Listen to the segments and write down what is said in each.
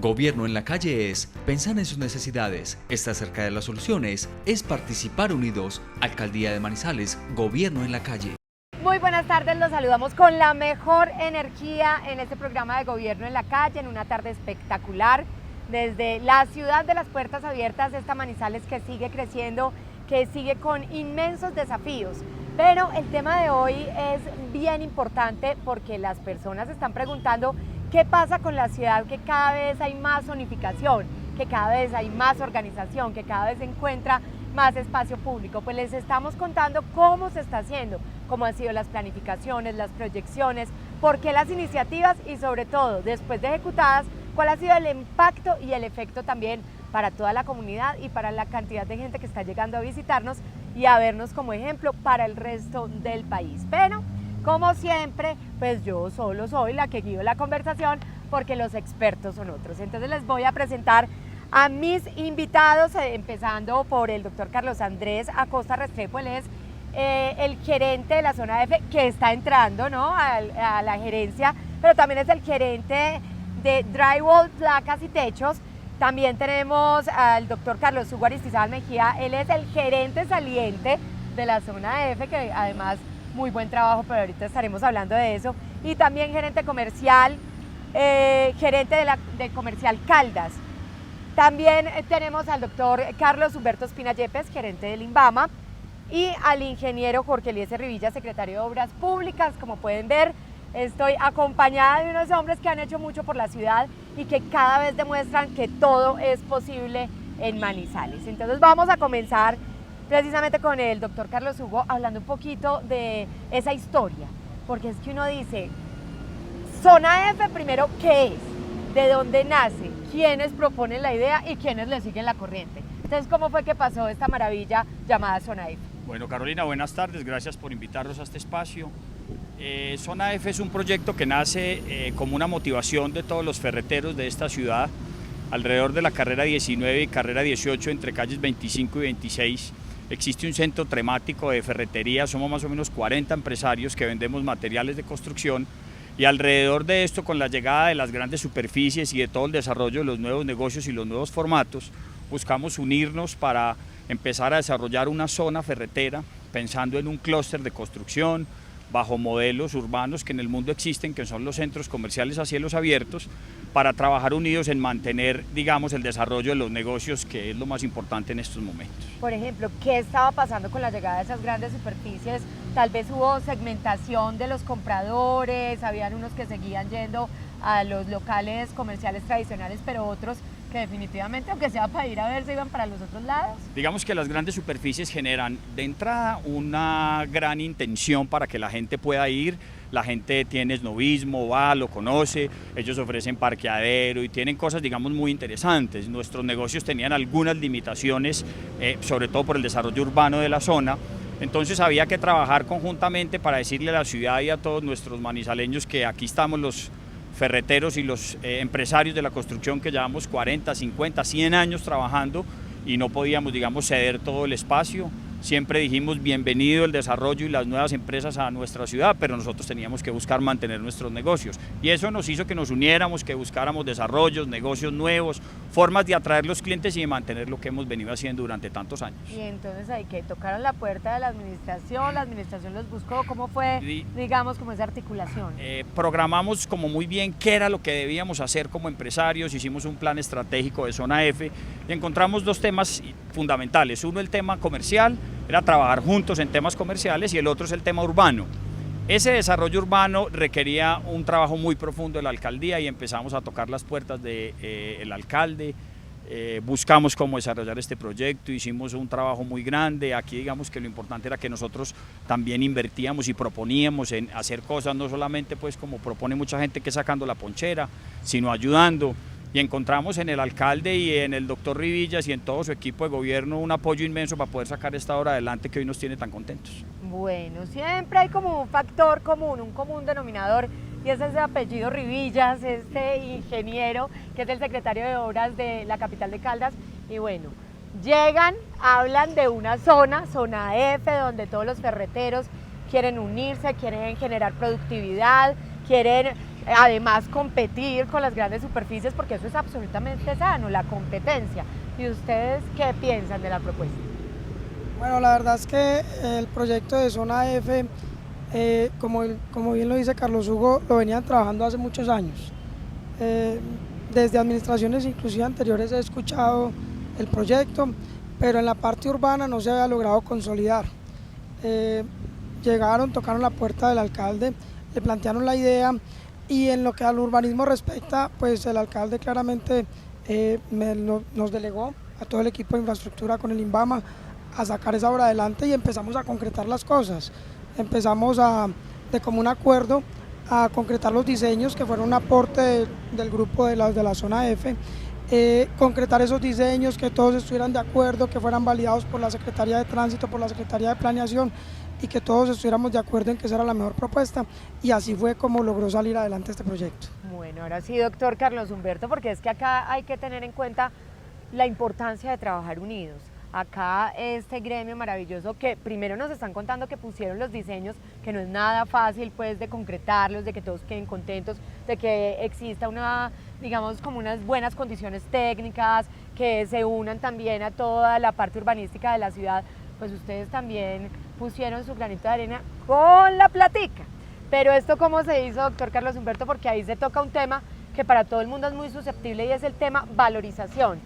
Gobierno en la calle es pensar en sus necesidades, estar cerca de las soluciones, es participar unidos. Alcaldía de Manizales, Gobierno en la calle. Muy buenas tardes, los saludamos con la mejor energía en este programa de Gobierno en la calle, en una tarde espectacular, desde la ciudad de las puertas abiertas, esta Manizales que sigue creciendo, que sigue con inmensos desafíos. Pero el tema de hoy es bien importante porque las personas están preguntando qué pasa con la ciudad, que cada vez hay más zonificación, que cada vez hay más organización, que cada vez se encuentra más espacio público. Pues les estamos contando cómo se está haciendo, cómo han sido las planificaciones, las proyecciones, por qué las iniciativas y sobre todo, después de ejecutadas, cuál ha sido el impacto y el efecto también para toda la comunidad y para la cantidad de gente que está llegando a visitarnos y a vernos como ejemplo para el resto del país. Pero, como siempre, pues yo solo soy la que guío la conversación porque los expertos son otros. Entonces les voy a presentar a mis invitados, empezando por el doctor Carlos Andrés Acosta Restrepo. Él es el gerente de la zona F, que está entrando, ¿no?, a la gerencia, pero también es el gerente de Drywall, placas y techos. También tenemos al doctor Carlos Hugo Aristizábal Mejía. Él es el gerente saliente de la zona F, que además muy buen trabajo, pero ahorita estaremos hablando de eso. Y también gerente comercial, gerente de comercial Caldas. También tenemos al doctor Carlos Humberto Espina Yepes, gerente del INVAMA, y al ingeniero Jorge Eliezer Rivilla, secretario de Obras Públicas. Como pueden ver, estoy acompañada de unos hombres que han hecho mucho por la ciudad y que cada vez demuestran que todo es posible en Manizales. Entonces vamos a comenzar precisamente con el doctor Carlos Hugo, hablando un poquito de esa historia, porque es que uno dice, zona F primero, ¿qué es? ¿De dónde nace? ¿Quiénes proponen la idea y quiénes le siguen la corriente? Entonces, ¿cómo fue que pasó esta maravilla llamada zona F? Bueno, Carolina, buenas tardes, gracias por invitarnos a este espacio. Zona F es un proyecto que nace como una motivación de todos los ferreteros de esta ciudad, alrededor de la carrera 19 y carrera 18, entre calles 25 y 26. Existe un centro temático de ferretería, somos más o menos 40 empresarios que vendemos materiales de construcción, y alrededor de esto, con la llegada de las grandes superficies y de todo el desarrollo de los nuevos negocios y los nuevos formatos, buscamos unirnos para empezar a desarrollar una zona ferretera, pensando en un clúster de construcción, bajo modelos urbanos que en el mundo existen, que son los centros comerciales a cielos abiertos, para trabajar unidos en mantener, digamos, el desarrollo de los negocios, que es lo más importante en estos momentos. Por ejemplo, ¿qué estaba pasando con la llegada de esas grandes superficies? Tal vez hubo segmentación de los compradores, habían unos que seguían yendo a los locales comerciales tradicionales, pero otros que definitivamente, aunque sea para ir a ver, se iban para los otros lados. Digamos que las grandes superficies generan de entrada una gran intención para que la gente pueda ir. La gente tiene esnovismo, va, lo conoce, ellos ofrecen parqueadero y tienen cosas, digamos, muy interesantes. Nuestros negocios tenían algunas limitaciones, sobre todo por el desarrollo urbano de la zona. Entonces había que trabajar conjuntamente para decirle a la ciudad y a todos nuestros manizaleños que aquí estamos los ferreteros y los empresarios de la construcción, que llevamos 40, 50, 100 años trabajando y no podíamos, digamos, ceder todo el espacio. Siempre dijimos bienvenido el desarrollo y las nuevas empresas a nuestra ciudad, pero nosotros teníamos que buscar mantener nuestros negocios. Y eso nos hizo que nos uniéramos, que buscáramos desarrollos, negocios nuevos, formas de atraer los clientes y de mantener lo que hemos venido haciendo durante tantos años. Y entonces ahí que tocaron la puerta de la administración los buscó. ¿Cómo fue, digamos, como esa articulación? Programamos como muy bien qué era lo que debíamos hacer como empresarios, hicimos un plan estratégico de zona F y encontramos dos temas fundamentales. Uno, el tema comercial, era trabajar juntos en temas comerciales, y el otro es el tema urbano. Ese desarrollo urbano requería un trabajo muy profundo de la alcaldía y empezamos a tocar las puertas del alcalde, buscamos cómo desarrollar este proyecto, hicimos un trabajo muy grande. Aquí digamos que lo importante era que nosotros también invertíamos y proponíamos en hacer cosas, no solamente pues como propone mucha gente, que sacando la ponchera, sino ayudando. Y encontramos en el alcalde y en el doctor Rivillas y en todo su equipo de gobierno un apoyo inmenso para poder sacar esta obra adelante, que hoy nos tiene tan contentos. Bueno, siempre hay como un factor común, un común denominador, y ese es ese apellido Rivillas, este ingeniero que es el secretario de Obras de la capital de Caldas. Y bueno, llegan, hablan de una zona F, donde todos los ferreteros quieren unirse, quieren generar productividad, quieren además competir con las grandes superficies, porque eso es absolutamente sano, la competencia. ¿Y ustedes qué piensan de la propuesta? Bueno, la verdad es que el proyecto de Zona F, como bien lo dice Carlos Hugo, lo venían trabajando hace muchos años. Desde administraciones inclusive anteriores he escuchado el proyecto, pero en la parte urbana no se había logrado consolidar. Llegaron, tocaron la puerta del alcalde, le plantearon la idea, y en lo que al urbanismo respecta, pues el alcalde claramente nos delegó a todo el equipo de infraestructura con el INVAMA a sacar esa obra adelante, y empezamos a concretar las cosas. Empezamos de común acuerdo a concretar los diseños que fueron un aporte del grupo de la Zona F, concretar esos diseños, que todos estuvieran de acuerdo, que fueran validados por la Secretaría de Tránsito, por la Secretaría de Planeación, y que todos estuviéramos de acuerdo en que esa era la mejor propuesta, y así fue como logró salir adelante este proyecto. Bueno, ahora sí, doctor Carlos Humberto, porque es que acá hay que tener en cuenta la importancia de trabajar unidos. Acá este gremio maravilloso que primero nos están contando que pusieron los diseños, que no es nada fácil pues de concretarlos, de que todos queden contentos, de que exista una, digamos, como unas buenas condiciones técnicas, que se unan también a toda la parte urbanística de la ciudad. Pues ustedes también pusieron su granito de arena con la platica. Pero esto ¿cómo se hizo, doctor Carlos Humberto? Porque ahí se toca un tema que para todo el mundo es muy susceptible, y es el tema valorización.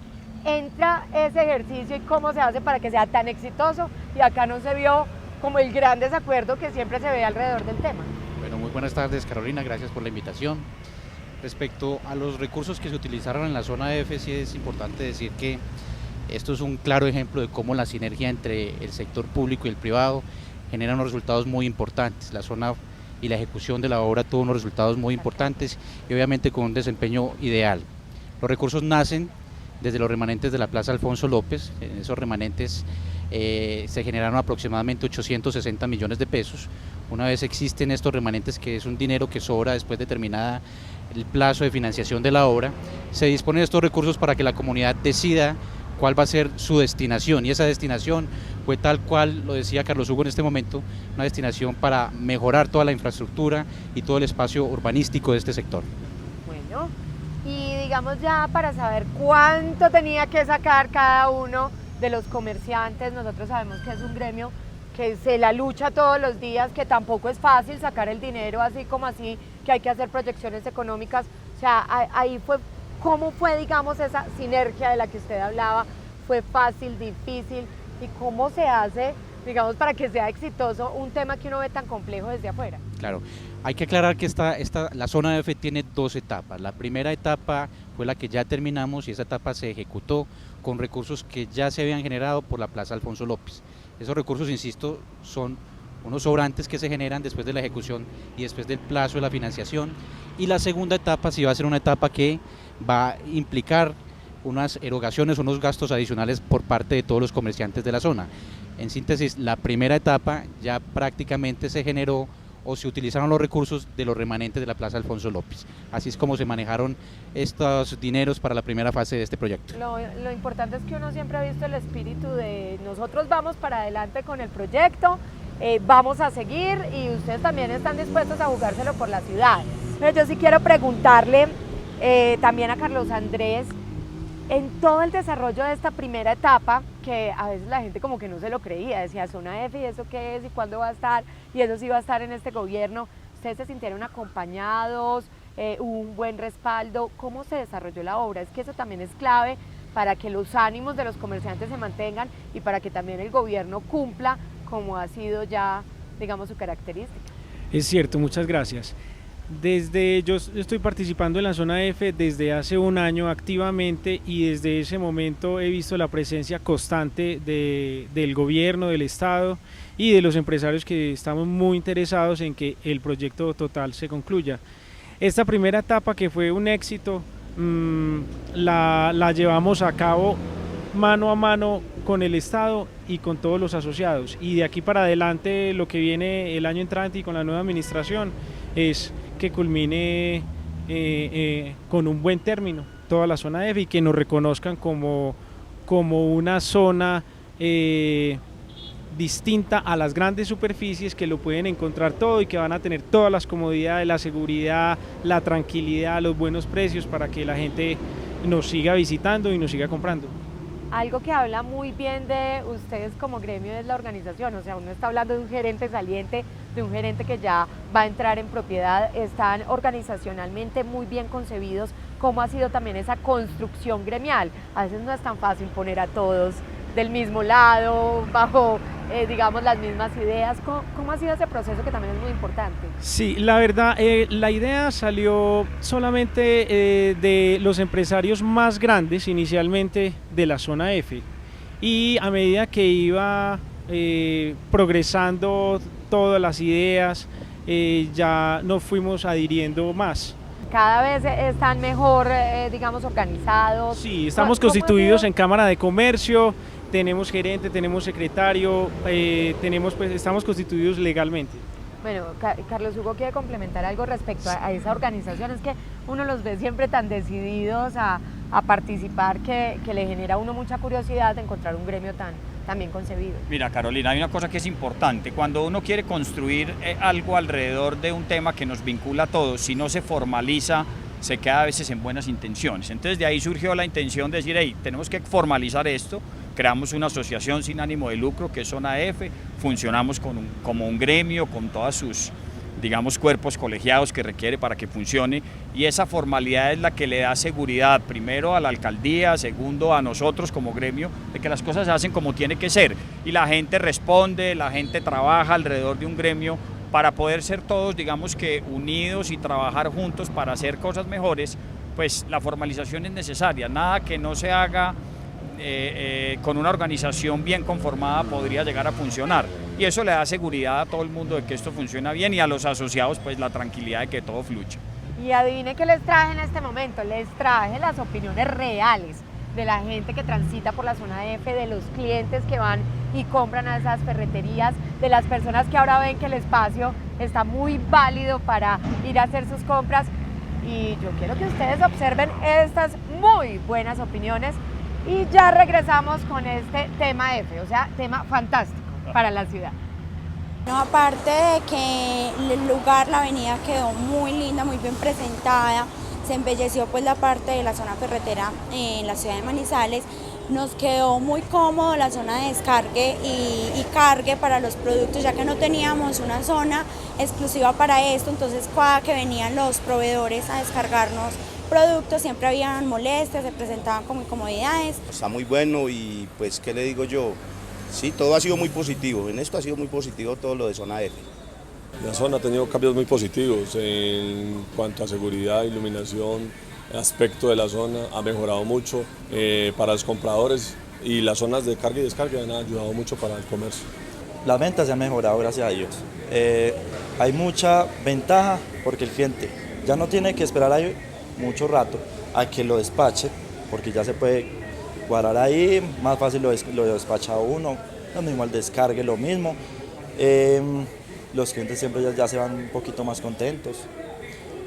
Entra ese ejercicio y cómo se hace para que sea tan exitoso, y acá no se vio como el gran desacuerdo que siempre se ve alrededor del tema. Bueno, muy buenas tardes, Carolina, gracias por la invitación. Respecto a los recursos que se utilizaron en la Zona F, sí es importante decir que esto es un claro ejemplo de cómo la sinergia entre el sector público y el privado genera unos resultados muy importantes. La zona y la ejecución de la obra tuvo unos resultados muy importantes y obviamente con un desempeño ideal. Los recursos nacen desde los remanentes de la Plaza Alfonso López. En esos remanentes se generaron aproximadamente 860 millones de pesos. Una vez existen estos remanentes, que es un dinero que sobra después de terminada el plazo de financiación de la obra, se disponen estos recursos para que la comunidad decida cuál va a ser su destinación, y esa destinación fue tal cual lo decía Carlos Hugo en este momento, una destinación para mejorar toda la infraestructura y todo el espacio urbanístico de este sector. Bueno, y digamos ya para saber cuánto tenía que sacar cada uno de los comerciantes, nosotros sabemos que es un gremio que se la lucha todos los días, que tampoco es fácil sacar el dinero así como así, que hay que hacer proyecciones económicas. O sea, ahí fue, ¿cómo fue, digamos, esa sinergia de la que usted hablaba? ¿Fue fácil, difícil? ¿Y cómo se hace, digamos, para que sea exitoso un tema que uno ve tan complejo desde afuera? Claro, hay que aclarar que la Zona F tiene dos etapas. La primera etapa fue la que ya terminamos, y esa etapa se ejecutó con recursos que ya se habían generado por la Plaza Alfonso López. Esos recursos, insisto, son unos sobrantes que se generan después de la ejecución y después del plazo de la financiación. Y la segunda etapa sí va a ser una etapa que va a implicar unas erogaciones, unos gastos adicionales por parte de todos los comerciantes de la zona. En síntesis, la primera etapa ya prácticamente se generó o se utilizaron los recursos de los remanentes de la Plaza Alfonso López. Así es como se manejaron estos dineros para la primera fase de este proyecto. Lo importante es que uno siempre ha visto el espíritu de nosotros vamos para adelante con el proyecto, vamos a seguir, y ustedes también están dispuestos a jugárselo por la ciudad. Pero yo sí quiero preguntarle también a Carlos Andrés, en todo el desarrollo de esta primera etapa, que a veces la gente como que no se lo creía, decía Zona F, ¿y eso qué es? ¿Y cuándo va a estar? Y eso sí va a estar en este gobierno. ¿Ustedes se sintieron acompañados? ¿Hubo un buen respaldo? ¿Cómo se desarrolló la obra? Es que eso también es clave para que los ánimos de los comerciantes se mantengan y para que también el gobierno cumpla como ha sido ya, digamos, su característica. Es cierto, muchas gracias. Yo estoy participando en la Zona F desde hace un año activamente, y desde ese momento he visto la presencia constante del gobierno, del Estado y de los empresarios, que estamos muy interesados en que el proyecto total se concluya. Esta primera etapa, que fue un éxito, la llevamos a cabo mano a mano con el Estado y con todos los asociados, y de aquí para adelante lo que viene el año entrante y con la nueva administración es que culmine con un buen término toda la Zona F, y que nos reconozcan como una zona distinta a las grandes superficies que lo pueden encontrar todo y que van a tener todas las comodidades, la seguridad, la tranquilidad, los buenos precios para que la gente nos siga visitando y nos siga comprando. Algo que habla muy bien de ustedes como gremio es la organización, o sea, uno está hablando de un gerente saliente, de un gerente que ya va a entrar en propiedad, están organizacionalmente muy bien concebidos. ¿Cómo ha sido también esa construcción gremial? A veces no es tan fácil poner a todos del mismo lado, bajo, digamos, las mismas ideas. ¿Cómo ha sido ese proceso que también es muy importante? Sí, la verdad, la idea salió solamente de los empresarios más grandes, inicialmente de la zona F, y a medida que iba progresando todas las ideas, ya nos fuimos adhiriendo más. Cada vez están mejor, digamos, organizados. Sí, estamos constituidos en Cámara de Comercio, tenemos gerente, tenemos secretario, estamos constituidos legalmente. Bueno, Carlos Hugo quiere complementar algo respecto a esa organización. Es que uno los ve siempre tan decididos a participar que le genera a uno mucha curiosidad de encontrar un gremio tan bien concebido. Mira, Carolina, hay una cosa que es importante. Cuando uno quiere construir algo alrededor de un tema que nos vincula a todos, si no se formaliza, se queda a veces en buenas intenciones. Entonces de ahí surgió la intención de decir, hey, tenemos que formalizar esto. Creamos una asociación sin ánimo de lucro que es Zona F, funcionamos como un gremio con todas sus, digamos, cuerpos colegiados que requiere para que funcione, y esa formalidad es la que le da seguridad, primero a la alcaldía, segundo a nosotros como gremio, de que las cosas se hacen como tiene que ser, y la gente responde, la gente trabaja alrededor de un gremio para poder ser todos, digamos que unidos y trabajar juntos para hacer cosas mejores. Pues la formalización es necesaria, nada que no se haga con una organización bien conformada podría llegar a funcionar, y eso le da seguridad a todo el mundo de que esto funciona bien, y a los asociados pues la tranquilidad de que todo fluya. Y adivine qué les traje en este momento. Les traje las opiniones reales de la gente que transita por la zona F, de los clientes que van y compran a esas ferreterías, de las personas que ahora ven que el espacio está muy válido para ir a hacer sus compras, y yo quiero que ustedes observen estas muy buenas opiniones. Y ya regresamos con este tema F, o sea, tema fantástico para la ciudad. No, aparte de que el lugar, la avenida quedó muy linda, muy bien presentada, se embelleció pues la parte de la zona ferretera en la ciudad de Manizales, nos quedó muy cómodo la zona de descargue y cargue para los productos, ya que no teníamos una zona exclusiva para esto, entonces cada que venían los proveedores a descargarnos productos siempre habían molestias, se presentaban como incomodidades. Está muy bueno y pues, ¿qué le digo yo? Sí, todo ha sido muy positivo, en esto ha sido muy positivo todo lo de Zona F. La zona ha tenido cambios muy positivos en cuanto a seguridad, iluminación, aspecto de la zona ha mejorado mucho para los compradores, y las zonas de carga y descarga han ayudado mucho para el comercio. Las ventas se han mejorado, gracias a Dios. Hay mucha ventaja porque el cliente ya no tiene que esperar ahí mucho rato a que lo despache, porque ya se puede cuadrar ahí, más fácil lo despacha uno, lo mismo al descargue, lo mismo. Los clientes siempre ya se van un poquito más contentos.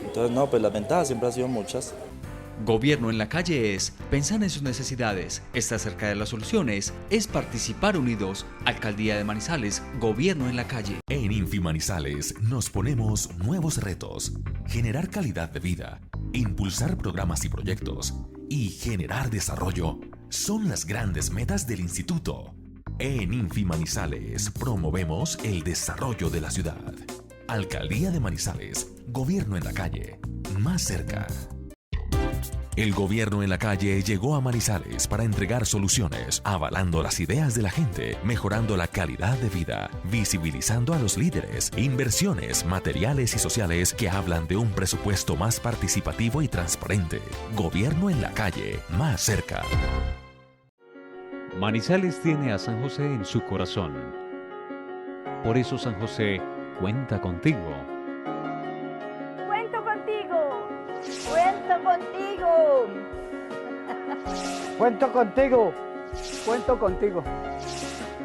Entonces no, pues las ventajas siempre han sido muchas. Gobierno en la calle es pensar en sus necesidades, estar cerca de las soluciones, es participar unidos. Alcaldía de Manizales, Gobierno en la calle. En Infimanizales nos ponemos nuevos retos, generar calidad de vida, impulsar programas y proyectos y generar desarrollo. Son las grandes metas del instituto. En Infimanizales promovemos el desarrollo de la ciudad. Alcaldía de Manizales, Gobierno en la calle, más cerca. El Gobierno en la calle llegó a Manizales para entregar soluciones, avalando las ideas de la gente, mejorando la calidad de vida, visibilizando a los líderes, inversiones materiales y sociales que hablan de un presupuesto más participativo y transparente. Gobierno en la calle, más cerca. Manizales tiene a San José en su corazón. Por eso San José cuenta contigo. ¡Cuento contigo! ¡Cuento contigo! ¡Cuento contigo! ¡Cuento contigo!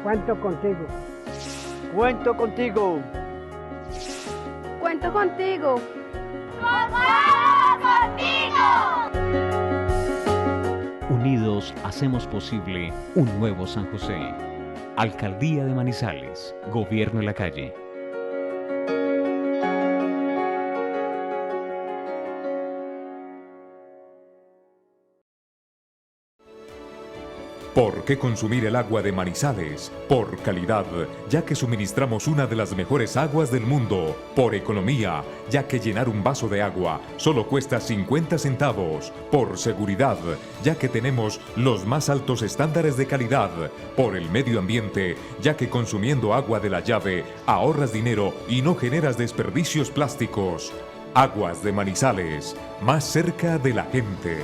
¡Cuento contigo! ¡Cuento contigo! ¡Cuento contigo! ¡Contamos contigo! Unidos hacemos posible un nuevo San José. Alcaldía de Manizales, Gobierno en la calle. ¿Por qué consumir el agua de Manizales? Por calidad, ya que suministramos una de las mejores aguas del mundo. Por economía, ya que llenar un vaso de agua solo cuesta 50 centavos. Por seguridad, ya que tenemos los más altos estándares de calidad. Por el medio ambiente, ya que consumiendo agua de la llave ahorras dinero y no generas desperdicios plásticos. Aguas de Manizales, más cerca de la gente.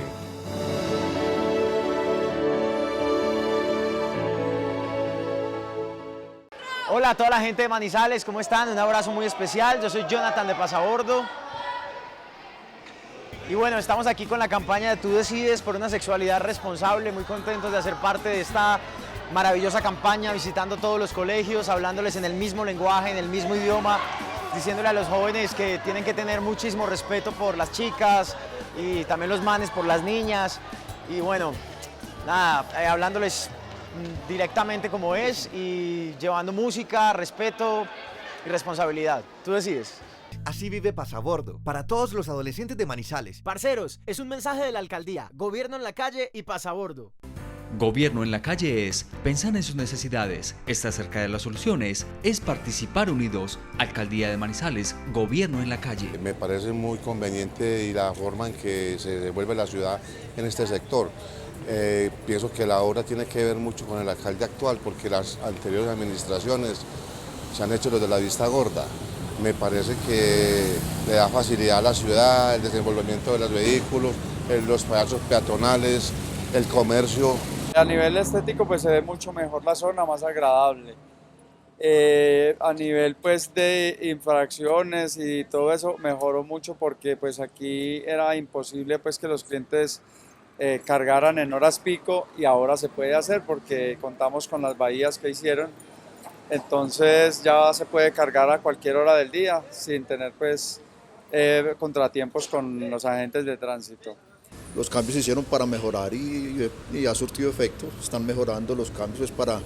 Hola a toda la gente de Manizales, ¿cómo están? Un abrazo muy especial, yo soy Jonathan de Pasabordo. Y bueno, estamos aquí con la campaña de Tú Decides por una sexualidad responsable, muy contentos de hacer parte de esta maravillosa campaña, visitando todos los colegios, hablándoles en el mismo lenguaje, en el mismo idioma, diciéndole a los jóvenes que tienen que tener muchísimo respeto por las chicas y también los manes por las niñas. Y bueno, nada, hablándoles directamente como es y llevando música, respeto y responsabilidad. Tú decides. Así vive Pasabordo, para todos los adolescentes de Manizales. Parceros, es un mensaje de la alcaldía, Gobierno en la calle y Pasabordo. Gobierno en la calle es pensar en sus necesidades, estar cerca de las soluciones, es participar unidos. Alcaldía de Manizales, Gobierno en la calle. Me parece muy conveniente y la forma en que se devuelve la ciudad en este sector. Pienso que la obra tiene que ver mucho con el alcalde actual porque las anteriores administraciones se han hecho los de la vista gorda. Me parece que le da facilidad a la ciudad, el desenvolvimiento de los vehículos, los pasos peatonales, el comercio. A nivel estético pues se ve mucho mejor la zona, más agradable. A nivel pues de infracciones y todo eso mejoró mucho porque pues aquí era imposible pues que los clientes cargaran en horas pico y ahora se puede hacer porque contamos con las bahías que hicieron, entonces ya se puede cargar a cualquier hora del día sin tener pues contratiempos con los agentes de tránsito. Los cambios se hicieron para mejorar y ha surtido efecto, están mejorando los cambios para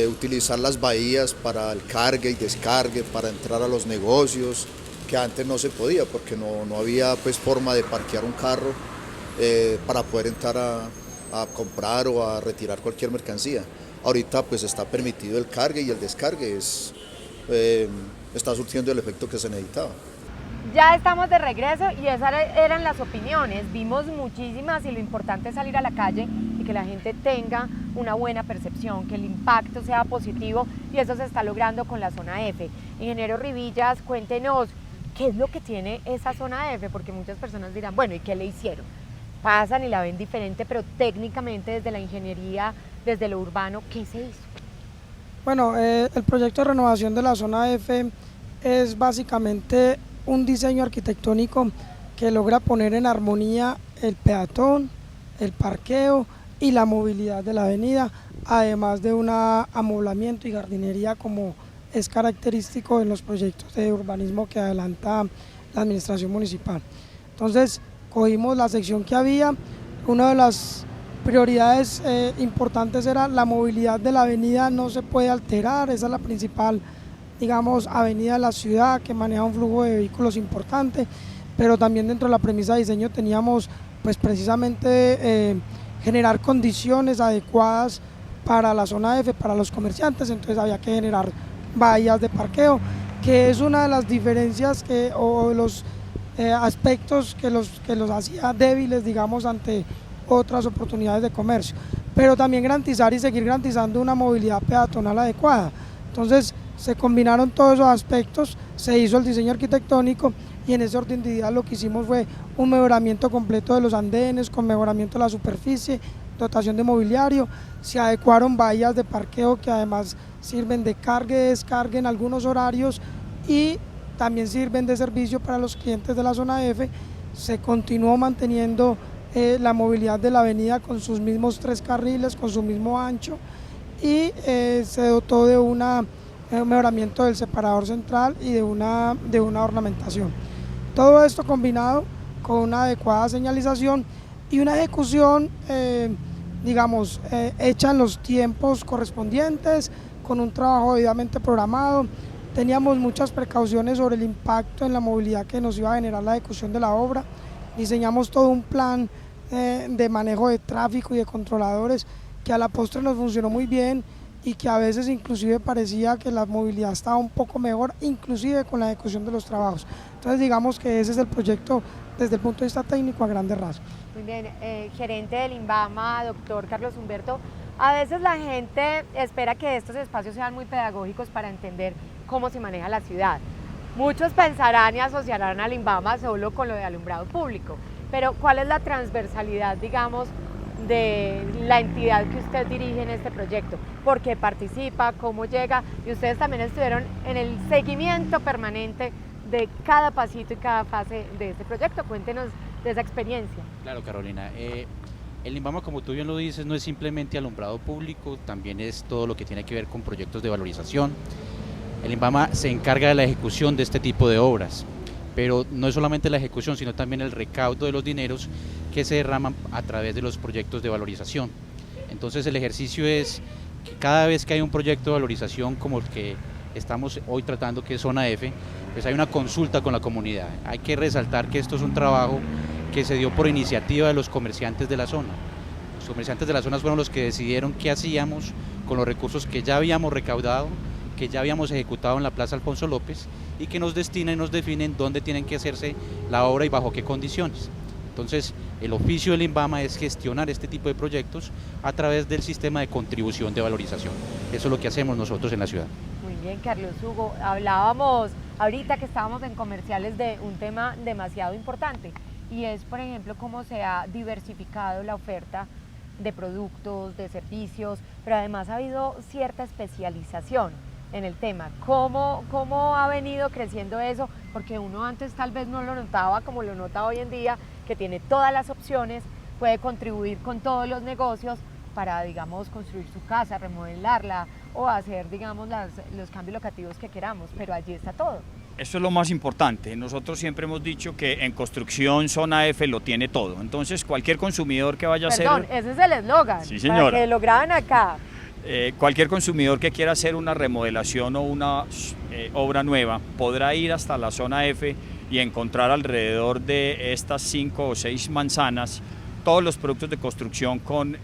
utilizar las bahías para el cargue y descargue, para entrar a los negocios, que antes no se podía porque no había pues forma de parquear un carro para poder entrar a comprar o a retirar cualquier mercancía. Ahorita pues está permitido el cargue y el descargue, está surtiendo el efecto que se necesitaba. Ya estamos de regreso y esas eran las opiniones, vimos muchísimas y lo importante es salir a la calle y que la gente tenga una buena percepción, que el impacto sea positivo y eso se está logrando con la zona F. Ingeniero Rivillas, cuéntenos, ¿qué es lo que tiene esa zona F? Porque muchas personas dirán, bueno, ¿y qué le hicieron? Pasan y la ven diferente, pero técnicamente desde la ingeniería, desde lo urbano, ¿qué se hizo? Bueno, el proyecto de renovación de la zona F es básicamente un diseño arquitectónico que logra poner en armonía el peatón, el parqueo y la movilidad de la avenida, además de un amoblamiento y jardinería como es característico en los proyectos de urbanismo que adelanta la administración municipal. Entonces, cogimos la sección que había, una de las prioridades importantes era la movilidad de la avenida, no se puede alterar, esa es la principal, digamos, avenida de la ciudad que maneja un flujo de vehículos importante, pero también dentro de la premisa de diseño teníamos pues precisamente generar condiciones adecuadas para la zona F, para los comerciantes, entonces había que generar bahías de parqueo, que es una de las diferencias o los aspectos que los hacía débiles, digamos, ante otras oportunidades de comercio, pero también garantizar y seguir garantizando una movilidad peatonal adecuada. Entonces se combinaron todos esos aspectos, se hizo el diseño arquitectónico y en ese orden de ideas lo que hicimos fue un mejoramiento completo de los andenes, con mejoramiento de la superficie, dotación de mobiliario, se adecuaron bahías de parqueo que además sirven de cargue y descargue en algunos horarios y también sirven de servicio para los clientes de la zona F. Se continuó manteniendo la movilidad de la avenida con sus mismos 3 carriles, con su mismo ancho y se dotó de un mejoramiento del separador central y de una ornamentación. Todo esto combinado con una adecuada señalización y una ejecución digamos, hecha en los tiempos correspondientes, con un trabajo debidamente programado. Teníamos muchas precauciones sobre el impacto en la movilidad que nos iba a generar la ejecución de la obra. Diseñamos todo un plan de manejo de tráfico y de controladores que a la postre nos funcionó muy bien y que a veces inclusive parecía que la movilidad estaba un poco mejor, inclusive con la ejecución de los trabajos. Entonces digamos que ese es el proyecto desde el punto de vista técnico a grandes rasgos. Muy bien, gerente del INVAMA, doctor Carlos Humberto, a veces la gente espera que estos espacios sean muy pedagógicos para entender cómo se maneja la ciudad. Muchos pensarán y asociarán al INVAMA solo con lo de alumbrado público, pero ¿cuál es la transversalidad, digamos, de la entidad que usted dirige en este proyecto? ¿Por qué participa? ¿Cómo llega? Y ustedes también estuvieron en el seguimiento permanente de cada pasito y cada fase de este proyecto. Cuéntenos de esa experiencia. Claro, Carolina. El INVAMA, como tú bien lo dices, no es simplemente alumbrado público, también es todo lo que tiene que ver con proyectos de valorización. El INVAMA se encarga de la ejecución de este tipo de obras, pero no es solamente la ejecución, sino también el recaudo de los dineros que se derraman a través de los proyectos de valorización. Entonces el ejercicio es que cada vez que hay un proyecto de valorización como el que estamos hoy tratando, que es Zona F, pues hay una consulta con la comunidad. Hay que resaltar que esto es un trabajo que se dio por iniciativa de los comerciantes de la zona. Los comerciantes de la zona fueron los que decidieron qué hacíamos con los recursos que ya habíamos recaudado, que ya habíamos ejecutado en la Plaza Alfonso López y que nos destinan y nos definen dónde tienen que hacerse la obra y bajo qué condiciones. Entonces, el oficio del INVAMA es gestionar este tipo de proyectos a través del sistema de contribución de valorización. Eso es lo que hacemos nosotros en la ciudad. Muy bien, Carlos Hugo. Hablábamos ahorita que estábamos en comerciales de un tema demasiado importante y es, por ejemplo, cómo se ha diversificado la oferta de productos, de servicios, pero además ha habido cierta especialización en el tema. ¿Cómo ha venido creciendo eso? Porque uno antes tal vez no lo notaba como lo nota hoy en día, que tiene todas las opciones, puede contribuir con todos los negocios para, digamos, construir su casa, remodelarla o hacer, digamos, los cambios locativos que queramos, pero allí está todo. Eso es lo más importante. Nosotros siempre hemos dicho que en construcción Zona F lo tiene todo. Entonces cualquier consumidor que vaya a hacer... Perdón, ese es el eslogan. Sí, señora. Para que lo graben acá. Cualquier consumidor que quiera hacer una remodelación o una obra nueva podrá ir hasta la Zona F y encontrar alrededor de estas 5 o 6 manzanas todos los productos de construcción con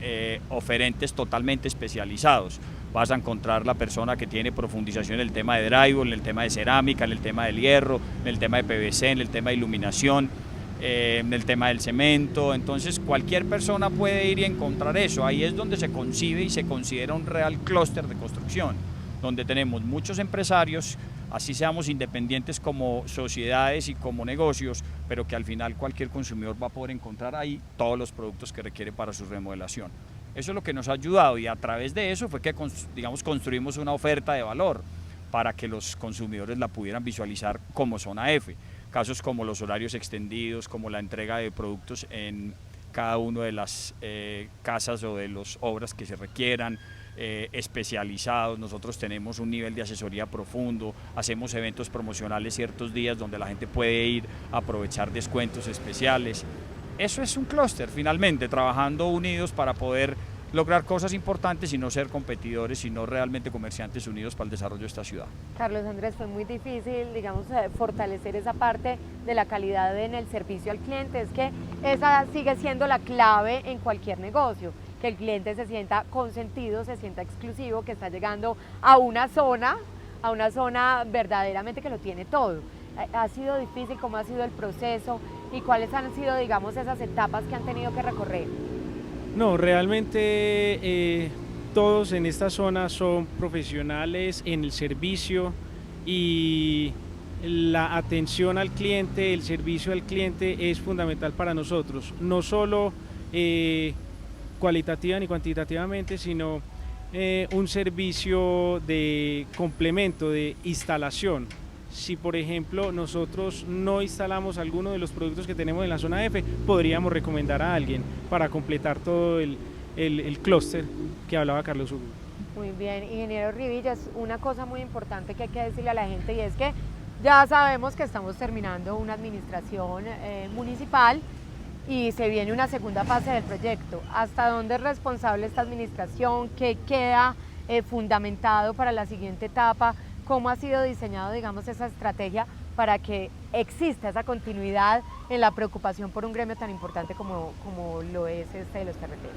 oferentes totalmente especializados. Vas a encontrar la persona que tiene profundización en el tema de drywall, en el tema de cerámica, en el tema del hierro, en el tema de PVC, en el tema de iluminación, en el tema del cemento. Entonces cualquier persona puede ir y encontrar eso. Ahí es donde se concibe y se considera un real clúster de construcción, donde tenemos muchos empresarios, así seamos independientes como sociedades y como negocios, pero que al final cualquier consumidor va a poder encontrar ahí todos los productos que requiere para su remodelación. Eso es lo que nos ha ayudado y a través de eso fue que, digamos, construimos una oferta de valor para que los consumidores la pudieran visualizar como Zona F. Casos como los horarios extendidos, como la entrega de productos en cada una de las casas o de las obras que se requieran, especializados. Nosotros tenemos un nivel de asesoría profundo, hacemos eventos promocionales ciertos días donde la gente puede ir a aprovechar descuentos especiales. Eso es un clúster finalmente, trabajando unidos para poder lograr cosas importantes y no ser competidores, sino realmente comerciantes unidos para el desarrollo de esta ciudad. Carlos Andrés, fue muy difícil, digamos, fortalecer esa parte de la calidad en el servicio al cliente. Es que esa sigue siendo la clave en cualquier negocio, que el cliente se sienta consentido, se sienta exclusivo, que está llegando a una zona verdaderamente que lo tiene todo. ¿Ha sido difícil? ¿Cómo ha sido el proceso? ¿Y cuáles han sido, digamos, esas etapas que han tenido que recorrer? No, realmente todos en esta zona son profesionales en el servicio y la atención al cliente, el servicio al cliente es fundamental para nosotros, no solo cualitativa ni cuantitativamente, sino un servicio de complemento, de instalación. Si por ejemplo nosotros no instalamos alguno de los productos que tenemos en la Zona F, podríamos recomendar a alguien para completar todo el clúster que hablaba Carlos Hugo. Muy bien, ingeniero Rivillas, una cosa muy importante que hay que decirle a la gente y es que ya sabemos que estamos terminando una administración municipal y se viene una segunda fase del proyecto. ¿Hasta dónde es responsable esta administración? ¿Qué queda fundamentado para la siguiente etapa? ¿Cómo ha sido diseñado, digamos, esa estrategia para que exista esa continuidad en la preocupación por un gremio tan importante como lo es este de los carreteros?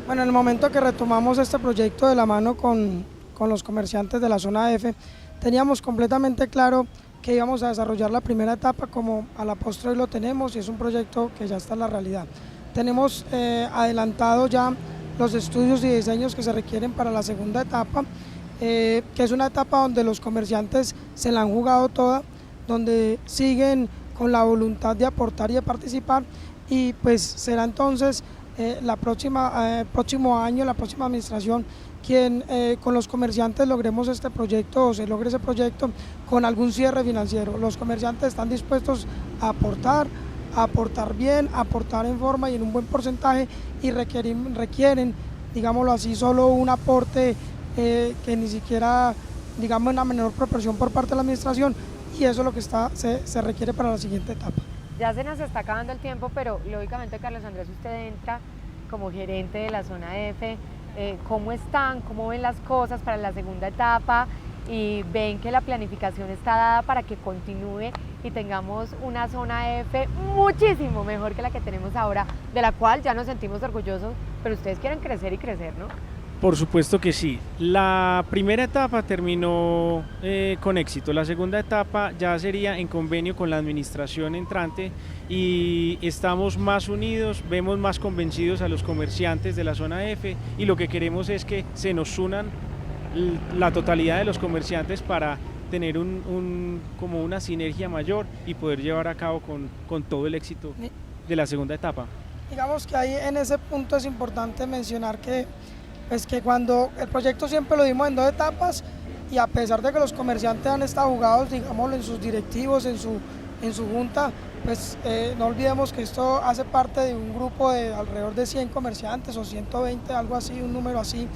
Bueno, en el momento que retomamos este proyecto de la mano con los comerciantes de la zona F, teníamos completamente claro que íbamos a desarrollar la primera etapa como a la postre hoy lo tenemos y es un proyecto que ya está en la realidad. Tenemos adelantado ya los estudios y diseños que se requieren para la segunda etapa, que es una etapa donde los comerciantes se la han jugado toda, donde siguen con la voluntad de aportar y de participar y pues será entonces próximo año, la próxima administración, quien con los comerciantes logremos este proyecto o se logre ese proyecto con algún cierre financiero. Los comerciantes están dispuestos a aportar bien, a aportar en forma y en un buen porcentaje y requieren, digámoslo así, solo un aporte que ni siquiera, digamos, una menor proporción por parte de la administración y eso es lo que se requiere para la siguiente etapa. Ya se nos está acabando el tiempo, pero lógicamente, Carlos Andrés, usted entra como gerente de la zona F. ¿Cómo están? ¿Cómo ven las cosas para la segunda etapa? Y ven que la planificación está dada para que continúe y tengamos una zona F muchísimo mejor que la que tenemos ahora, de la cual ya nos sentimos orgullosos, pero ustedes quieren crecer y crecer, ¿no? Por supuesto que sí. La primera etapa terminó con éxito. La segunda etapa ya sería en convenio con la administración entrante y estamos más unidos, vemos más convencidos a los comerciantes de la zona F y lo que queremos es que se nos unan la totalidad de los comerciantes para tener como una sinergia mayor y poder llevar a cabo con todo el éxito de la segunda etapa. Digamos que ahí en ese punto es importante mencionar que cuando el proyecto siempre lo dimos en 2 etapas y a pesar de que los comerciantes han estado jugados, digámoslo, en sus directivos, en su junta, pues no olvidemos que esto hace parte de un grupo de alrededor de 100 comerciantes o 120, algo así, un número así.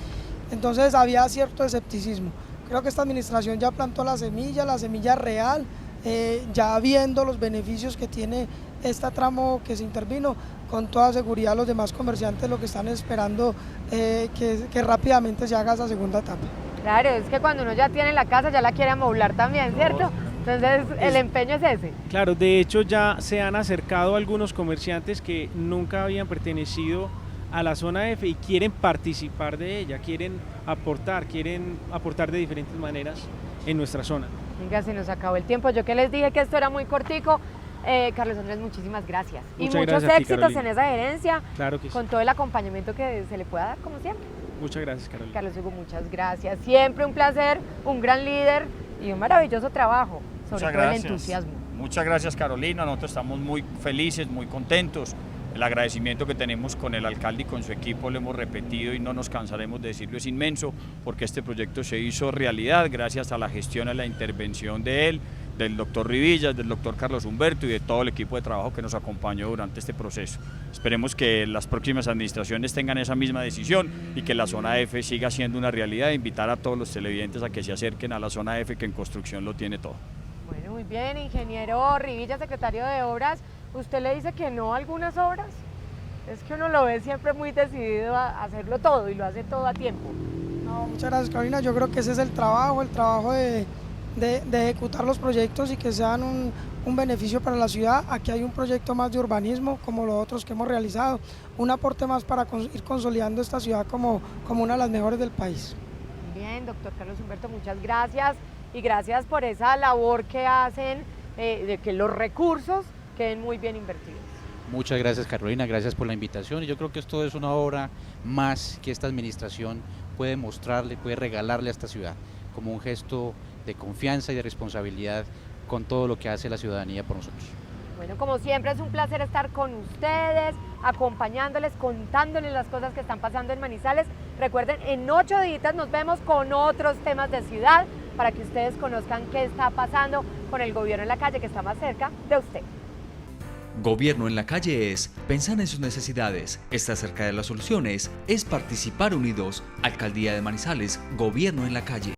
Entonces había cierto escepticismo. Creo que esta administración ya plantó la semilla real, ya viendo los beneficios que tiene este tramo que se intervino, con toda seguridad los demás comerciantes lo que están esperando que rápidamente se haga esa segunda etapa. Claro, es que cuando uno ya tiene la casa ya la quiere amoblar también, ¿cierto? Entonces el empeño es ese. Claro, de hecho ya se han acercado algunos comerciantes que nunca habían pertenecido a la zona F y quieren participar de ella, quieren aportar de diferentes maneras en nuestra zona. Venga, se nos acabó el tiempo, yo que les dije que esto era muy cortico. Carlos Andrés, muchísimas gracias. Muchas y muchos gracias éxitos en esa gerencia, claro que sí, con todo el acompañamiento que se le pueda dar, como siempre. Muchas gracias, Carolina. Carlos Hugo, muchas gracias. Siempre un placer, un gran líder y un maravilloso trabajo, sobre todo el entusiasmo. Muchas gracias, Carolina. Nosotros estamos muy felices, muy contentos. El agradecimiento que tenemos con el alcalde y con su equipo, lo hemos repetido y no nos cansaremos de decirlo, es inmenso, porque este proyecto se hizo realidad gracias a la gestión, a la intervención de él, del doctor Rivillas, del doctor Carlos Humberto y de todo el equipo de trabajo que nos acompañó durante este proceso. Esperemos que las próximas administraciones tengan esa misma decisión y que la zona F siga siendo una realidad e invitar a todos los televidentes a que se acerquen a la zona F, que en construcción lo tiene todo. Bueno, muy bien, ingeniero Rivillas, secretario de Obras, ¿usted le dice que no a algunas obras? Es que uno lo ve siempre muy decidido a hacerlo todo y lo hace todo a tiempo. No, muchas gracias, Carolina. Yo creo que ese es el trabajo de ejecutar los proyectos y que sean un beneficio para la ciudad. Aquí hay un proyecto más de urbanismo, como los otros que hemos realizado, un aporte más para ir consolidando esta ciudad como una de las mejores del país. Bien, doctor Carlos Humberto, muchas gracias y gracias por esa labor que hacen de que los recursos queden muy bien invertidos. Muchas gracias, Carolina, gracias por la invitación y yo creo que esto es una obra más que esta administración puede mostrarle, puede regalarle a esta ciudad como un gesto de confianza y de responsabilidad con todo lo que hace la ciudadanía por nosotros. Bueno, como siempre es un placer estar con ustedes, acompañándoles, contándoles las cosas que están pasando en Manizales. Recuerden, en 8 días nos vemos con otros temas de ciudad para que ustedes conozcan qué está pasando con el gobierno en la calle, que está más cerca de usted. Gobierno en la calle es pensar en sus necesidades, estar cerca de las soluciones, es participar unidos. Alcaldía de Manizales, Gobierno en la calle.